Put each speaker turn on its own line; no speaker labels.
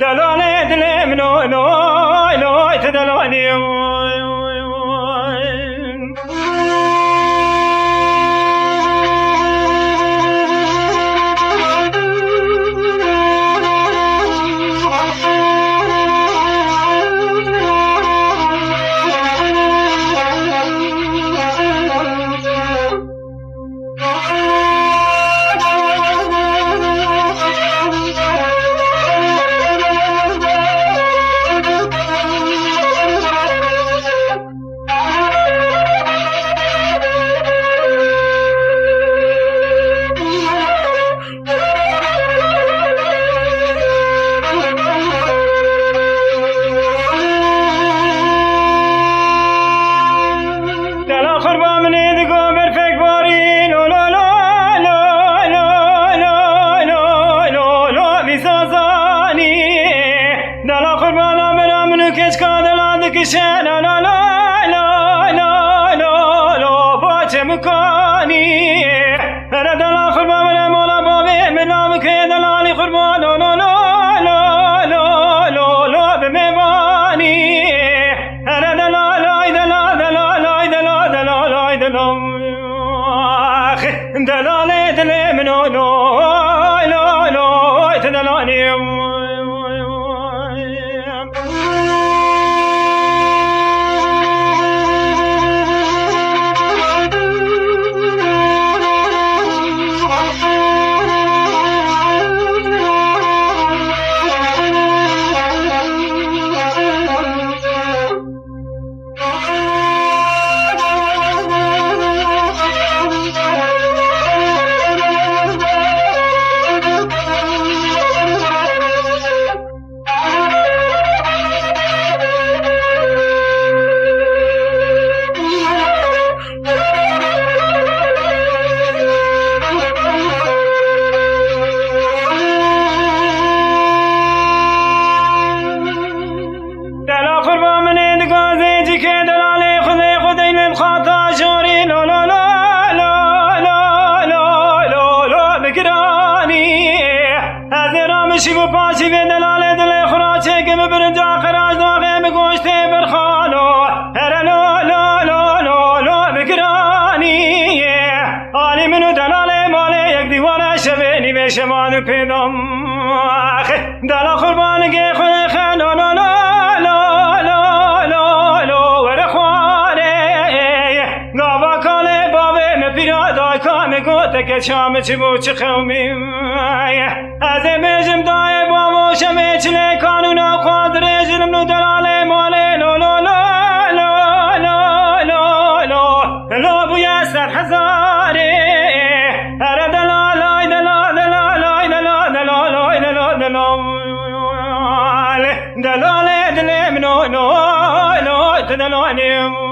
دلاني دلم نو نو نو تدلاني لا لا لا لا لا لا لا باتمكاني رد الآخر بابنا مولا بابي من نامك دلالي خربان لا لا لا لا لا لا لا بمباني رد لا لا لا لا لا لا لا لا لا دلالي دلي منو لا لا لا تدلاني شیو پاسی و دلاله دل خراچه که برنجا خراج داغه مگوشته برخانو هر لا لا لا لا لا بگرانی آلی منو دلاله ماله یک دیوانه شبه نیمه شمانو پیدم دلا قربانگه خود خانا لا لا لا لا لا لا ور خوانه گاوا کاله بابه مپیرادا کام گوته که شام چی بو چی خومی از بیشم دای بابا شمی چله کانونا خواهد رجلم نو دلاله ماله لا لا لا لا لا لا لا لا بویا سر هزاره هر دلالای دلال دلالای دلال دلالای دلال دلال دلاله دلم نو نو نو دلالیم